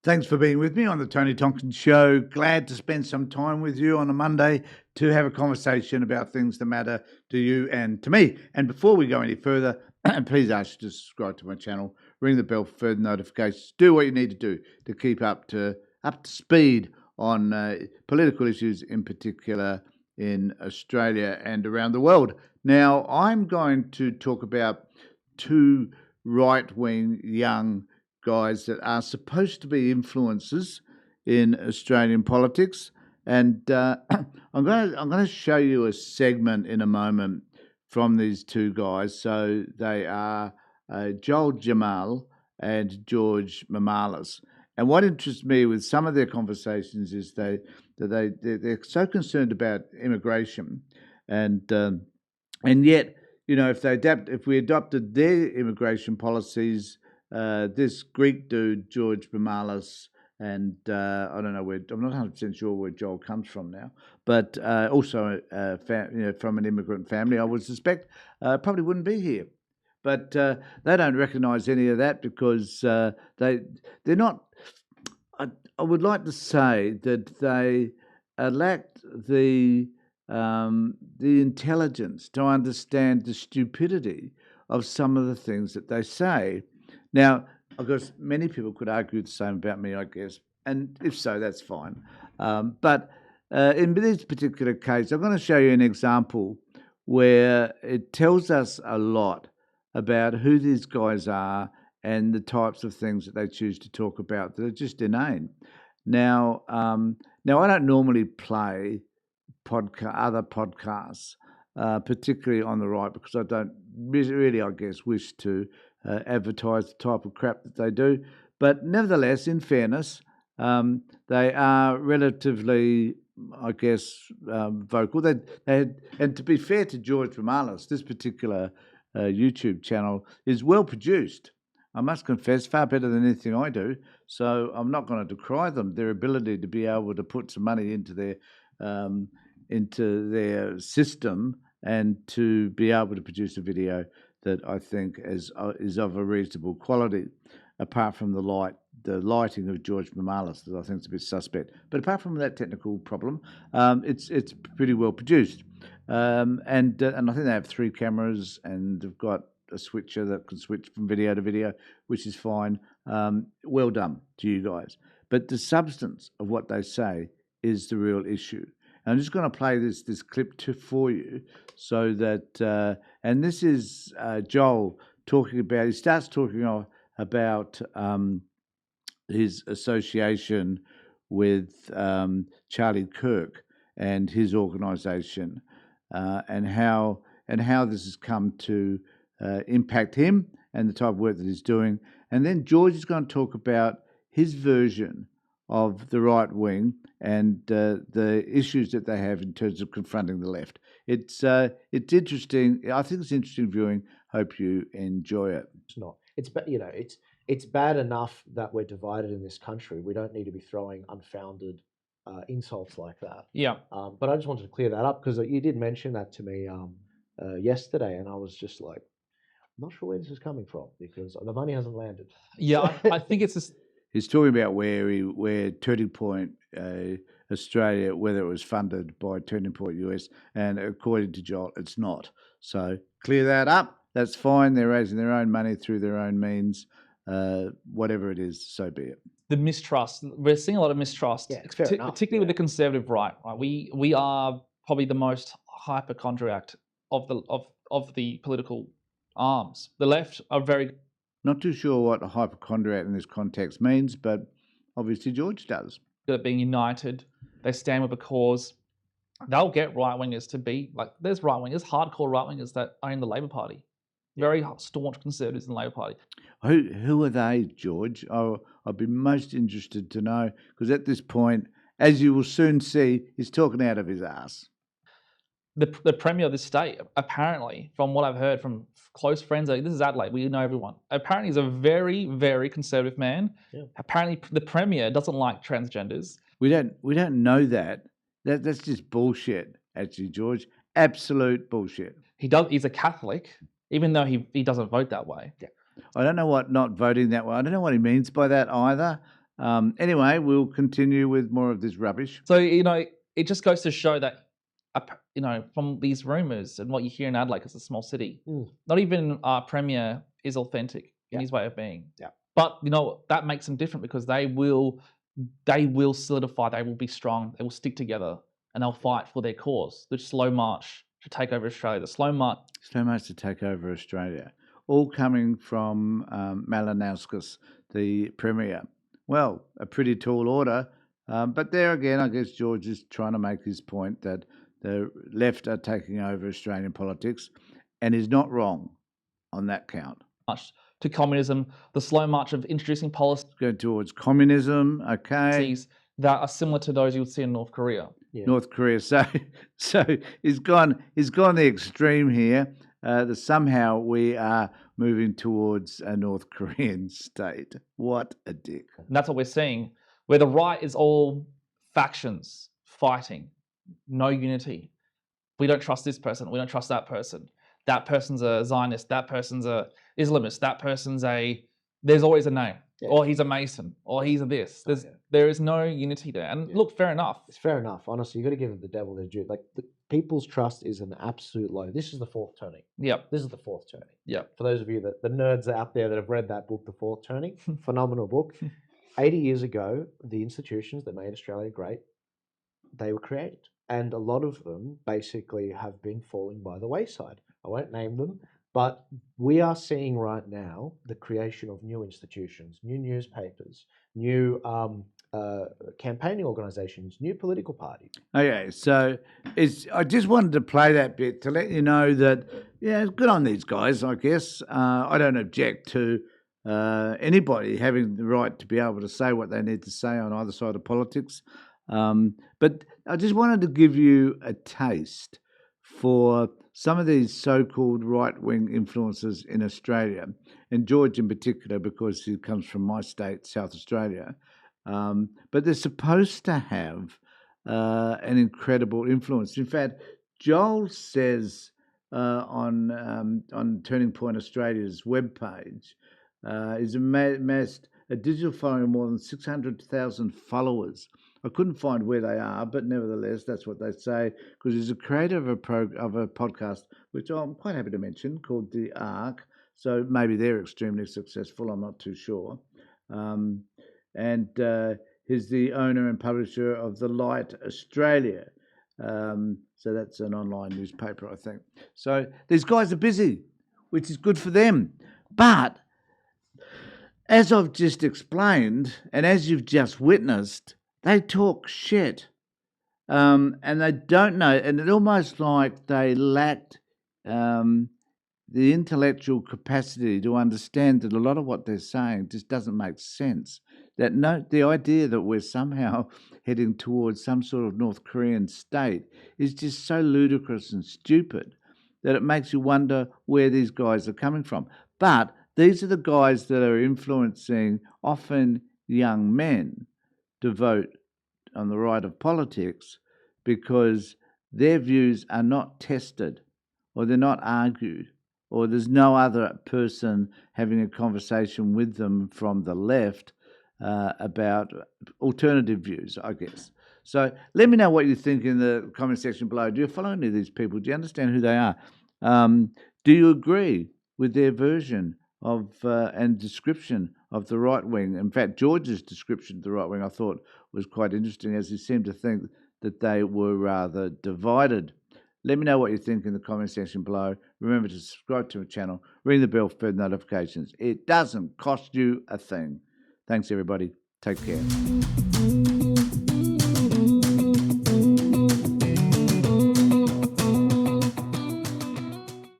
Thanks for being with me on the Tony Tompkins Show. Glad to spend some time with you on a Monday to have a conversation about things that matter to you and to me. And before we go any further, please ask you to subscribe to my channel, ring the bell for further notifications, do what you need to do to keep up to speed on political issues, in particular in Australia and around the world. Now, I'm going to talk about two right-wing young guys that are supposed to be influencers in Australian politics, and I'm going to show you a segment in a moment from these two guys. So they are Joel Jamal and George Mamalis. And what interests me with some of their conversations is they're so concerned about immigration, and yet, you know, if we adopted their immigration policies, this Greek dude, George Mamalis, and I don't know where, I'm not 100% sure where Joel comes from now, but also from an immigrant family, I would suspect probably wouldn't be here. But they don't recognise any of that because they're not. I would like to say that they lacked the intelligence to understand the stupidity of some of the things that they say. Now, of course, many people could argue the same about me, I guess, and if so, that's fine. But in this particular case, I'm going to show you an example where it tells us a lot about who these guys are and the types of things that they choose to talk about that are just inane. Now, I don't normally play other podcasts, particularly on the right, because I don't really, I guess, wish to advertise the type of crap that they do. But nevertheless, in fairness, they are relatively, I guess, vocal. And to be fair to George Mamalis, this particular YouTube channel is well produced. I must confess, far better than anything I do. So I'm not going to decry them, their ability to be able to put some money into their system and to be able to produce a video that I think is of a reasonable quality, apart from the lighting of George Mamalis, that I think is a bit suspect. But apart from that technical problem, it's pretty well produced. And I think they have 3 cameras and they've got a switcher that can switch from video to video, which is fine. Well done to you guys. But the substance of what they say is the real issue. And I'm just going to play this clip for you so that, and this is Joel talking about, he starts talking about his association with Charlie Kirk and his organisation, and how this has come to impact him and the type of work that he's doing. And then George is going to talk about his version of the right wing and the issues that they have in terms of confronting the left. It's interesting. I think it's interesting viewing. Hope you enjoy it. It's not. It's bad enough that we're divided in this country. We don't need to be throwing unfounded insults like that. Yeah. But I just wanted to clear that up because you did mention that to me yesterday, and I was just like, I'm not sure where this is coming from because the money hasn't landed. Yeah, I think it's just. He's talking about where Turning Point Australia, whether it was funded by Turning Point US, and according to Joel, it's not. So clear that up. That's fine. They're raising their own money through their own means. Whatever it is, so be it. The mistrust. We're seeing a lot of mistrust, particularly with the conservative right. We are probably the most hypochondriac of the political arms. The left are very. Not too sure what a hypochondriac in this context means, but obviously George does. Good at being united. They stand with a cause. They'll get right-wingers to be like, there's right-wingers, hardcore right-wingers that are in the Labor Party. Very staunch conservatives in the Labor Party. Who are they, George? I'd be most interested to know, because at this point, as you will soon see, he's talking out of his ass. The Premier of the state, apparently, from what I've heard from close friends, this is Adelaide, we know everyone. Apparently he's a very, very conservative man. Yeah. Apparently the Premier doesn't like transgenders. We don't know that. That's just bullshit, actually, George. Absolute bullshit. He's a Catholic, even though he doesn't vote that way. Yeah. I don't know what not voting that way. I don't know what he means by that either. Anyway, we'll continue with more of this rubbish. So, it just goes to show that, from these rumors and what you hear in Adelaide, 'cause it's a small city, not even our Premier is authentic in his way of being. Yeah. But, that makes them different because they will solidify, they will be strong, they will stick together, and they'll fight for their cause. The slow march to take over Australia, the slow march. So much to take over Australia. All coming from Malinauskas, the Premier. Well, a pretty tall order. But there again, I guess George is trying to make his point that the left are taking over Australian politics, and is not wrong on that count. To communism, the slow march of introducing policies Go towards communism, okay. that are similar to those you would see in North Korea. Yeah. North Korea. So he's gone the extreme here. That somehow we are moving towards a North Korean state. What a dick. And that's what we're seeing, where the right is all factions fighting, no unity. We don't trust this person. We don't trust that person. That person's a Zionist. That person's a Islamist. That person's there's always a name. Yeah. Or he's a Mason. Or he's a this. There is no unity there. And look, fair enough. It's fair enough. Honestly, you've got to give the devil their due. Like, the people's trust is an absolute low. This is the fourth turning. Yep. This is the fourth turning. Yep. For those of you the nerds out there that have read that book, The Fourth Turning, phenomenal book. 80 years ago, the institutions that made Australia great, they were created. And a lot of them basically have been falling by the wayside. I won't name them, but we are seeing right now the creation of new institutions, new newspapers, new campaigning organizations, new political parties. Okay, so I just wanted to play that bit to let you know that, it's good on these guys, I guess. I don't object to anybody having the right to be able to say what they need to say on either side of politics. But I just wanted to give you a taste for some of these so-called right-wing influences in Australia, and George in particular, because he comes from my state, South Australia. But they're supposed to have an incredible influence. In fact, Joel says on Turning Point Australia's webpage, he's amassed a digital following of more than 600,000 followers. I couldn't find where they are, but nevertheless, that's what they say, because he's a creator of a podcast, which I'm quite happy to mention, called The Ark. So maybe they're extremely successful. I'm not too sure. And he's the owner and publisher of The Light Australia. So that's an online newspaper, I think. So these guys are busy, which is good for them. But as I've just explained, and as you've just witnessed, they talk shit. And they don't know, and it's almost like they lacked the intellectual capacity to understand that a lot of what they're saying just doesn't make sense. The idea that we're somehow heading towards some sort of North Korean state is just so ludicrous and stupid that it makes you wonder where these guys are coming from. But these are the guys that are influencing often young men to vote on the right of politics because their views are not tested, or they're not argued, or there's no other person having a conversation with them from the left about alternative views, I guess. So let me know what you think in the comment section below. Do you follow any of these people? Do you understand who they are? Do you agree with their version of and description of the right wing? In fact, George's description of the right wing I thought was quite interesting, as he seemed to think that they were rather divided. Let me know what you think in the comment section below. Remember to subscribe to my channel, ring the bell for further notifications. It doesn't cost you a thing. Thanks, everybody. Take care.